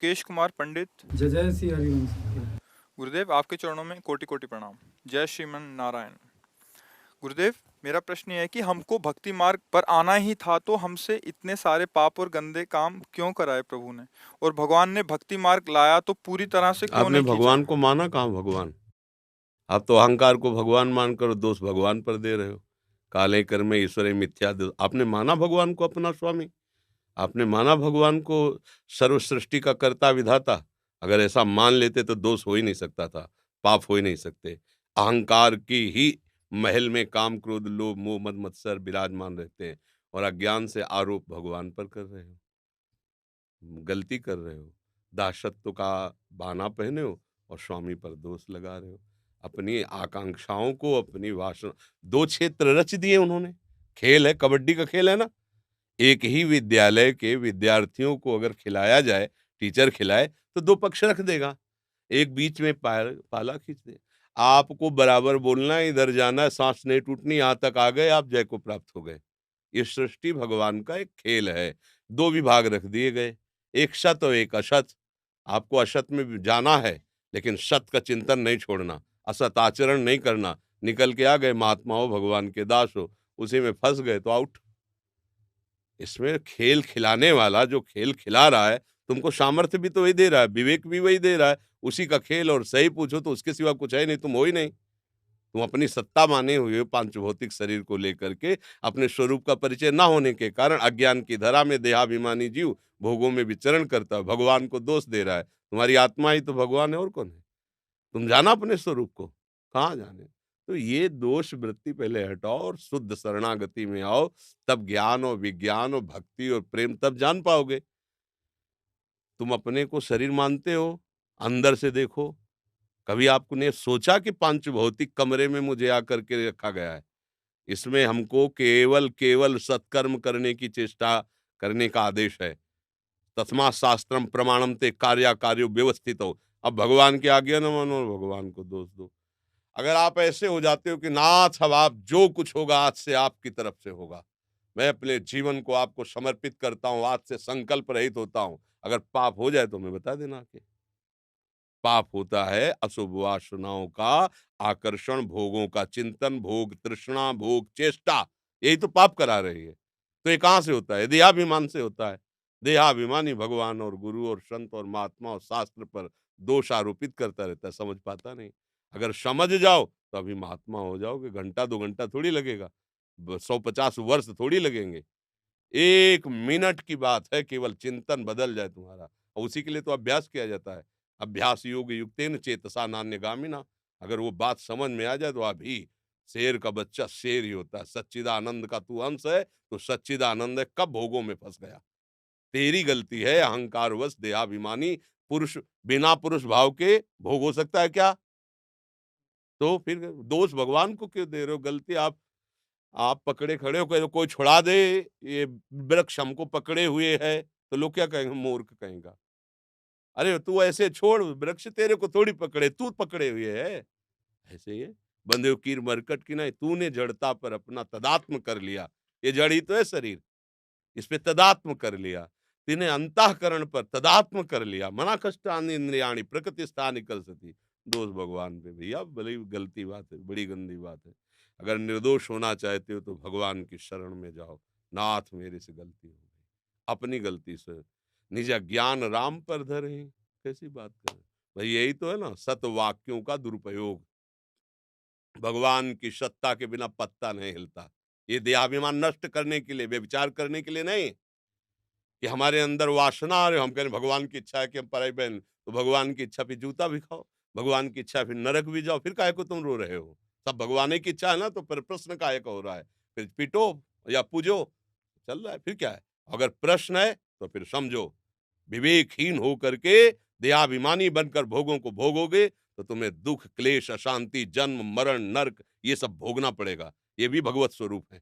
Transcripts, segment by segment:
मुकेश कुमार पंडित। जय जय श्री हरिवंश। गुरुदेव, आपके चरणों में कोटि कोटि प्रणाम। जय श्रीमन नारायण। गुरुदेव, मेरा प्रश्न ये है कि हमको भक्ति मार्ग पर आना ही था तो हमसे इतने सारे पाप और गंदे काम क्यों कराए प्रभु ने, और भगवान ने भक्ति मार्ग लाया तो पूरी तरह से क्यों आपने नहीं खींचा। भगवान को माना कहाँ भगवान? आप तो अहंकार को भगवान मानकर दोष भगवान पर दे रहे हो। काले कर्मे ईश्वरे मिथ्या आपने माना भगवान को अपना स्वामी? आपने माना भगवान को सर्व सृष्टि का कर्ता विधाता? अगर ऐसा मान लेते तो दोष हो ही नहीं सकता था, पाप हो ही नहीं सकते। अहंकार की ही महल में काम क्रोध लोभ मोह मद मत्सर विराजमान रहते हैं और अज्ञान से आरोप भगवान पर कर रहे हो। गलती कर रहे हो। दासत्व का बाना पहने हो और स्वामी पर दोष लगा रहे हो। अपनी आकांक्षाओं को, अपनी वासना, 2 क्षेत्र रच दिए उन्होंने। खेल है, कबड्डी का खेल है ना। एक ही विद्यालय के विद्यार्थियों को अगर खिलाया जाए, टीचर खिलाए तो 2 पक्ष रख देगा। एक बीच में पाला खींच दे। आपको बराबर बोलना है, इधर जाना है, सांस नहीं टूटनी, यहाँ तक आ गए आप जय को प्राप्त हो गए। ये सृष्टि भगवान का एक खेल है। 2 विभाग रख दिए गए, एक सत और एक असत। आपको असत में भी जाना है, लेकिन सत का चिंतन नहीं छोड़ना, असत आचरण नहीं करना। निकल के आ गए, महात्मा हो, भगवान के दास हो, उसी में फंस गए तो आउट। इसमें खेल खिलाने वाला जो खेल खिला रहा है, तुमको सामर्थ्य भी तो वही दे रहा है, विवेक भी वही दे रहा है। उसी का खेल, और सही पूछो तो उसके सिवा कुछ है नहीं, तुम हो ही नहीं। तुम अपनी सत्ता माने हुए हो, पांच भौतिक शरीर को लेकर के, अपने स्वरूप का परिचय ना होने के कारण अज्ञान की धरा में देहाभिमानी जीव भोगों में विचरण करता है, भगवान को दोष दे रहा है। तुम्हारी आत्मा ही तो भगवान है, और कौन है? तुम जाना अपने स्वरूप को, कहाँ जाने? तो ये दोष वृत्ति पहले हटाओ और शुद्ध शरणागति में आओ, तब ज्ञान और विज्ञान और भक्ति और प्रेम तब जान पाओगे। तुम अपने को शरीर मानते हो, अंदर से देखो। कभी आपने सोचा कि पांच भौतिक कमरे में मुझे आकर के रखा गया है? इसमें हमको केवल केवल सत्कर्म करने की चेष्टा करने का आदेश है। तस्मात् शास्त्रम प्रमाणम ते कार्या कार्यो व्यवस्थित हो। अब भगवान की आज्ञा न मानो और भगवान को दोष दो। अगर आप ऐसे हो जाते हो कि नाथ, अब आप जो कुछ होगा आज से आपकी तरफ से होगा, मैं अपने जीवन को आपको समर्पित करता हूं, आज से संकल्प रहित होता हूं, अगर पाप हो जाए तो हमें बता देना कि पाप होता है अशुभ वासनाओं का आकर्षण, भोगों का चिंतन, भोग तृष्णा, भोग चेष्टा, यही तो पाप करा रही है। तो ये कहां से होता है? देहाभिमान से होता है। देहाभिमानी भगवान और गुरु और संत और महात्मा और शास्त्र पर दोष आरोपित करता रहता है, समझ पाता नहीं। अगर समझ जाओ तो अभी महात्मा हो जाओगे। घंटा 2 घंटा थोड़ी लगेगा, 150 वर्ष थोड़ी लगेंगे। 1 मिनट की बात है, केवल चिंतन बदल जाए तुम्हारा, और उसी के लिए तो अभ्यास किया जाता है। अभ्यास योग युक्तेन चेतसा नान्यगामिना। अगर वो बात समझ में आ जाए तो अभी शेर का बच्चा शेर ही होता है। सच्चिदानंद का तू अंश है तो सच्चिदानंद है, कब भोगों में फंस गया? तेरी गलती है, अहंकारवश देहाभिमानी पुरुष। बिना पुरुष भाव के भोग हो सकता है क्या? तो फिर दोष भगवान को क्यों दे रहे हो? गलती आप पकड़े खड़े हो, कहे कोई छुड़ा दे, ये वृक्ष हमको पकड़े हुए है, तो लोग क्या कहेंगे? मूर्ख कहेंगा। अरे तू ऐसे छोड़, वृक्ष तेरे को थोड़ी पकड़े, तू पकड़े हुए है। ऐसे ही है, बंधे हो कीर मरकट की नहीं, तूने जड़ता पर अपना तदात्म कर लिया। ये जड़ ही तो है शरीर, इस पे तदात्म कर लिया। तिने अंतःकरण पर तदात्म कर लिया। मना कष्टानि इंद्रियाणि प्रकृति स्थानि कलसति। दोष भगवान पे। भैया बड़ी गलती बात है, बड़ी गंदी बात है। अगर निर्दोष होना चाहते हो तो भगवान की शरण में जाओ। नाथ मेरे से गलती हो गई, अपनी गलती से निज ज्ञान राम पर धरे। कैसी बात कर रहे हैं? भाई यही तो है ना, सत वाक्यों का दुरुपयोग। भगवान की सत्ता के बिना पत्ता नहीं हिलता। ये देहाभिमान नष्ट करने के लिए, व्यभिचार करने के लिए नहीं कि हमारे अंदर वासना आ रही, हम कह रहे भगवान की इच्छा है कि हम पराई बहन, तो भगवान की इच्छा पे जूता भी खाओ, भगवान की इच्छा है फिर नरक भी जाओ, फिर काहे को तुम रो रहे हो? सब भगवान की इच्छा है ना, तो फिर प्रश्न काहे का हो रहा है? फिर पीटो या पूजो, चल रहा है, फिर क्या है? अगर प्रश्न है तो फिर समझो, विवेकहीन हो करके देहाभिमानी बनकर भोगों को भोगोगे तो तुम्हें दुख क्लेश अशांति जन्म मरण नरक ये सब भोगना पड़ेगा। ये भी भगवत स्वरूप है।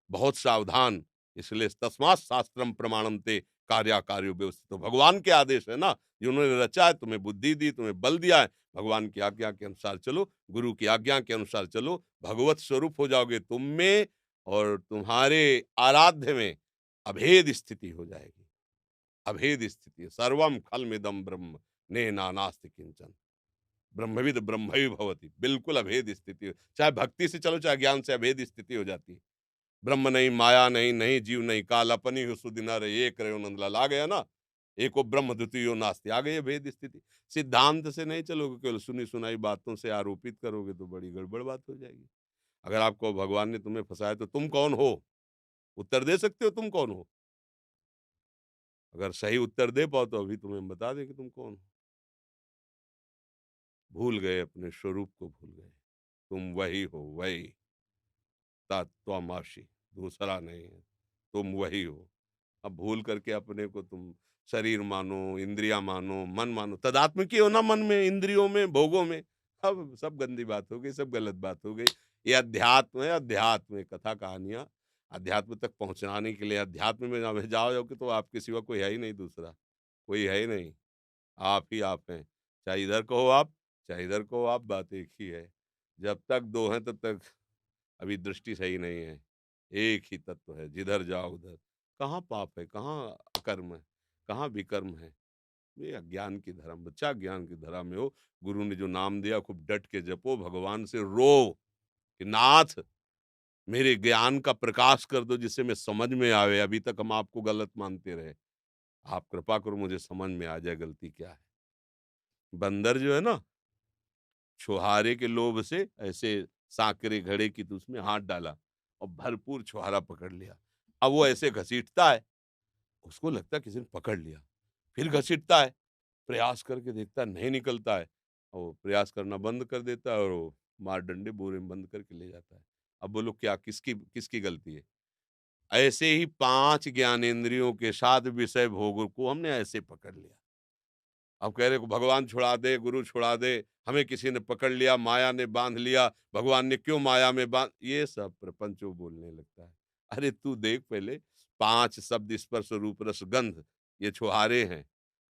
बहुत सावधान। इसलिए तस्मात् शास्त्रम प्रमाणम ते कार्या कार्यो व्यवस्थित। तो भगवान के आदेश है ना, जिन्होंने रचा है, तुम्हें बुद्धि दी, तुम्हें बल दिया है, भगवान की आज्ञा के अनुसार चलो, गुरु की आज्ञा के अनुसार चलो, भगवत स्वरूप हो जाओगे तुम में, और तुम्हारे आराध्य में अभेद स्थिति हो जाएगी। अभेद स्थिति, सर्वम खलमिदम ब्रह्म ने नानास्ति किंचन, ब्रह्मविद ब्रह्मैव भवति, बिल्कुल अभेद स्थिति हो। चाहे भक्ति से चलो चाहे ज्ञान से, अभेद स्थिति हो जाती है। ब्रह्म नहीं, माया नहीं, नहीं जीव नहीं, काल अपनी हो सुधि न रहे, एक रहो नंदलाल। आ गया ना, एको ब्रह्म द्वितीयो नास्ति, आ गई भेद स्थिति। सिद्धांत से नहीं चलोगे, केवल सुनी सुनाई बातों से आरोपित करोगे तो बड़ी गड़बड़ बात हो जाएगी। अगर आपको भगवान ने तुम्हें फंसाया तो तुम कौन हो, उत्तर दे सकते हो तुम कौन हो? अगर सही उत्तर दे पाओ तो अभी तुम्हें बता दें कि तुम कौन हो। भूल गए, अपने स्वरूप को भूल गए। तुम वही हो, वही तत्त्वमसि, दूसरा नहीं है, तुम वही हो। अब भूल करके अपने को तुम शरीर मानो, इंद्रियां मानो, मन मानो, तदात्म हो ना, मन में, इंद्रियों में, भोगों में। अब सब गंदी बात हो गई, सब गलत बात हो गई। ये अध्यात्म है, अध्यात्म है, कथा कहानियां अध्यात्म तक पहुंचाने के लिए। अध्यात्म में ना जाओगे तो आपके सिवा कोई है ही नहीं, दूसरा कोई है ही नहीं, आप ही आप हैं। चाहे इधर को हो आप, चाहे इधर को हो आप, बात एक ही है। जब तक दो हैं तब तक अभी दृष्टि सही नहीं है। एक ही तत्व है, जिधर जाओ उधर। कहाँ पाप है, कहाँ अकर्म है, कहाँ विकर्म है? ये अज्ञान की धरा, बच्चा ज्ञान की धरा में हो। गुरु ने जो नाम दिया खूब डट के जपो, भगवान से रो कि नाथ मेरे ज्ञान का प्रकाश कर दो, जिससे मैं समझ में आवे। अभी तक हम आपको गलत मानते रहे, आप कृपा करो मुझे समझ में आ जाए गलती क्या है। बंदर जो है ना, छुहारे के लोभ से ऐसे सांकरे घड़े की तो उसमें हाथ डाला और भरपूर छुहारा पकड़ लिया। अब वो ऐसे घसीटता है, उसको लगता है किसी ने पकड़ लिया, फिर घसीटता है, प्रयास करके देखता है नहीं निकलता है, और वो प्रयास करना बंद कर देता है और वो मार डंडे बोरे में बंद करके ले जाता है। अब बोलो क्या, किसकी किसकी गलती है? ऐसे ही 5 ज्ञानेंद्रियों के साथ विषय भोग को हमने ऐसे पकड़ लिया। अब कह रहे को भगवान छुड़ा दे, गुरु छुड़ा दे, हमें किसी ने पकड़ लिया, माया ने बांध लिया, भगवान ने क्यों माया में बांध, ये सब प्रपंच वो बोलने लगता है। अरे तू देख पहले, 5 शब्द स्पर्श रूप रस गंध, ये छुहारे हैं,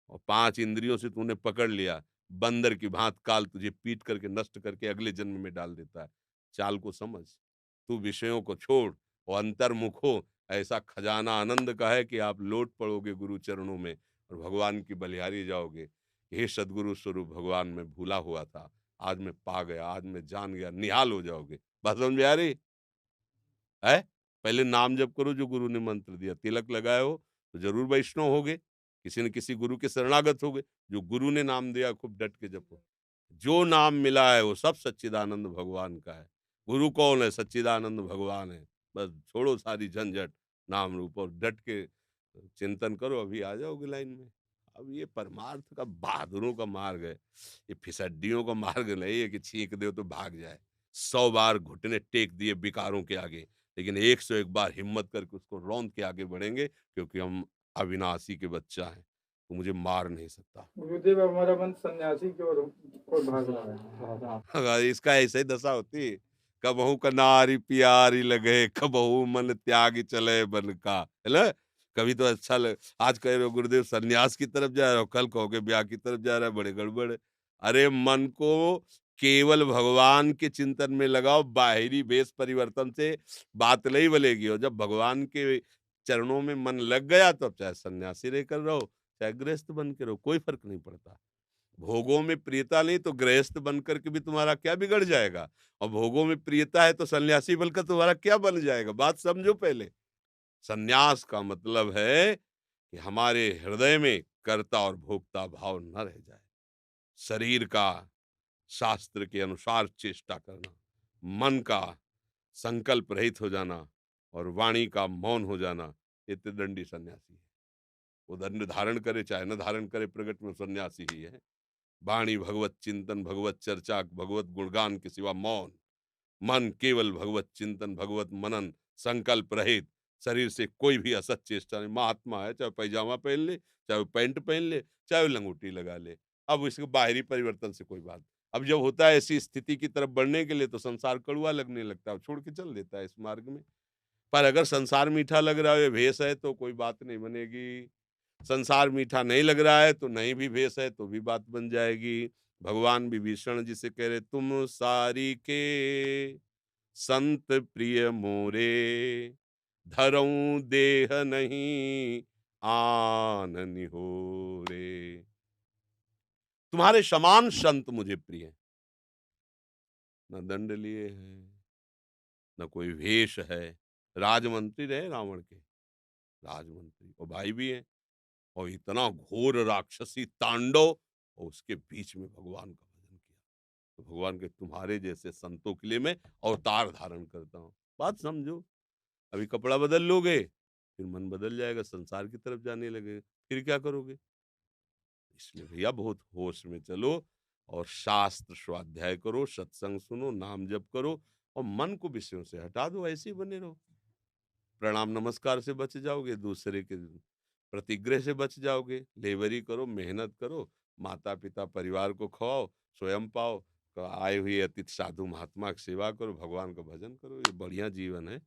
और 5 इंद्रियों से तूने पकड़ लिया। बंदर की भांत काल तुझे पीट करके नष्ट करके अगले जन्म में डाल देता है। चाल को समझ, तू विषयों को छोड़ और अंतर्मुख हो। ऐसा खजाना आनंद का है कि आप लौट पड़ोगे गुरु चरणों में और भगवान की बलिहारी जाओगे। हे सदगुरु स्वरूप भगवान, मैं भूला हुआ था, आज मैं पा गया, आज मैं जान गया, निहाल हो जाओगे। बात समझ में आ रही है? पहले नाम जप करो जो गुरु ने मंत्र दिया, तिलक लगाए हो तो जरूर वैष्णव होगे, किसी न किसी गुरु के शरणागत होगे। जो गुरु ने नाम दिया खूब डट के जपो। जो नाम मिला है वो सब सच्चिदानंद भगवान का है। गुरु कौन है? सच्चिदानंद भगवान है। बस छोड़ो सारी झंझट, नाम रूप, और डट के चिंतन करो, अभी आ जाओगे लाइन में। अब ये परमार्थ का बहादुरों का मार्ग है, ये फिसड्डियों का मार्ग नहीं है कि छींक दो तो भाग जाए। 100 बार घुटने टेक दिए विकारों के आगे, लेकिन 101 बार हिम्मत करके उसको रौंद के आगे बढ़ेंगे, क्योंकि हम अविनाशी के बच्चा हैं, तो मुझे मार नहीं सकता। गुरुदेव, हमारा मन सन्यासी की ओर भाग रहा है। अगर इसका ऐसे ही दशा होती, कबहू कनारी प्यारी लगे, कबहू मन त्याग चले बन का, है ना? कभी तो अच्छा आज कह रहे हो गुरुदेव सन्यास की तरफ जा रहे हो, कल कहोगे ब्याह की तरफ जा रहा है, बड़े गड़बड़ है। अरे मन को केवल भगवान के चिंतन में लगाओ, बाहरी वेश परिवर्तन से बात नहीं बनेगी। और जब भगवान के चरणों में मन लग गया तो अब चाहे सन्यासी रहकर रहो, चाहे गृहस्थ बन के रहो, कोई फर्क नहीं पड़ता। भोगों में प्रियता नहीं तो गृहस्थ बनकर के भी तुम्हारा क्या बिगड़ जाएगा, और भोगों में प्रियता है तो सन्यासी बनकर तुम्हारा क्या बन जाएगा? बात समझो पहले। सन्यास का मतलब है कि हमारे हृदय में कर्ता और भोक्ता भाव न रह जाए। शरीर का शास्त्र के अनुसार चेष्टा करना, मन का संकल्प रहित हो जाना, और वाणी का मौन हो जाना, ये त्रिदंडी सन्यासी है। वो दंड धारण करे चाहे न धारण करे, प्रगट में सन्यासी ही है। वाणी भगवत चिंतन, भगवत चर्चा, भगवत गुणगान के सिवा मौन। मन केवल भगवत चिंतन, भगवत मनन, संकल्प रहित। शरीर से कोई भी असत चेष्टा नहीं। महात्मा है, चाहे पैजामा पहन ले, चाहे वो पैंट पहन ले, चाहे वो लंगोटी लगा ले। अब इसके बाहरी परिवर्तन से कोई बात। अब जब होता है ऐसी स्थिति की तरफ बढ़ने के लिए तो संसार कड़वा लगने लगता है, छोड़ के चल देता है इस मार्ग में। पर अगर संसार मीठा लग रहा है, ये भेष है, तो कोई बात नहीं बनेगी। संसार मीठा नहीं लग रहा है तो नहीं भी भेष है तो भी बात बन जाएगी। भगवान विभीषण जी से कह रहे, तुम सारी के संत प्रिय मोरे, धरऊं देह नहीं आननि हो रे। तुम्हारे समान संत मुझे प्रिय हैं। न दंड लिए हैं, न कोई वेश है। राजमंत्री रहे रावण के, राजमंत्री और भाई भी हैं, और इतना घोर राक्षसी तांडव, और उसके बीच में भगवान का भजन किया। तो भगवान के तुम्हारे जैसे संतों के लिए मैं अवतार धारण करता हूँ। बात समझो। अभी कपड़ा बदल लोगे, फिर मन बदल जाएगा, संसार की तरफ जाने लगे, फिर क्या करोगे? इसलिए भैया बहुत होश में चलो, और शास्त्र स्वाध्याय करो, सत्संग सुनो, नाम जप करो, और मन को विषयों से हटा दो, ऐसे ही बने रहो। प्रणाम नमस्कार से बच जाओगे, दूसरे के प्रतिग्रह से बच जाओगे। लेवरी करो, मेहनत करो, माता पिता परिवार को खवाओ, स्वयं पाओ, आए हुए अतिथि साधु महात्मा की सेवा करो, भगवान का भजन करो। ये बढ़िया जीवन है।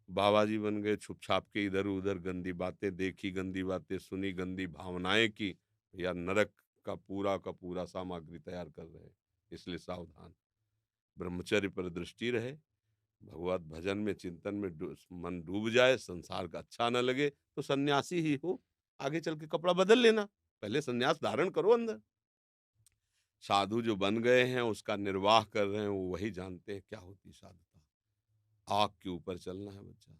बाबा जी बन गए छुप छाप के, इधर उधर गंदी बातें देखी, गंदी बातें सुनी, गंदी भावनाएं की, या नरक का पूरा सामग्री तैयार कर रहे हैं। इसलिए सावधान, ब्रह्मचर्य पर दृष्टि रहे, भगवत भजन में चिंतन में मन डूब जाए, संसार का अच्छा न लगे तो सन्यासी ही हो, आगे चल के कपड़ा बदल लेना, पहले सन्यास धारण करो अंदर। साधु जो बन गए हैं, उसका निर्वाह कर रहे हैं, वो वही जानते हैं क्या होती साधुता। आग के ऊपर चलना है बच्चा,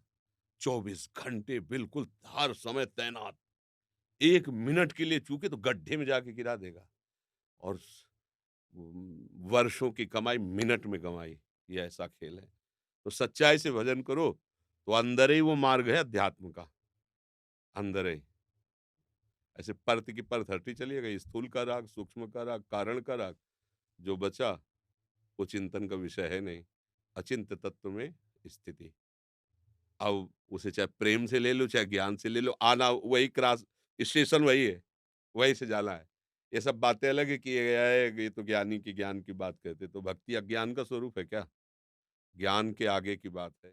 24 घंटे बिल्कुल हर समय तैनात। 1 मिनट के लिए चूके तो गड्ढे में जाके गिरा देगा, और वर्षों की कमाई मिनट में कमाई, ये ऐसा खेल है। तो सच्चाई से भजन करो, तो अंदर ही वो मार्ग है अध्यात्म का, अंदर ही। ऐसे परत की परत हटती चली गई, स्थूल का राग, सूक्ष्म का राग, कारण का राग, जो बचा वो चिंतन का विषय है नहीं, अचिंत तत्व में स्थिति। अब उसे चाहे प्रेम से ले लो, चाहे ज्ञान से ले लो, आना वही क्रॉस स्टेशन वही है, वही से जाना है। ये सब बातें अलग है कि ये तो ज्ञानी की ज्ञान की बात कहते, तो भक्ति अज्ञान का स्वरूप है क्या? ज्ञान के आगे की बात है।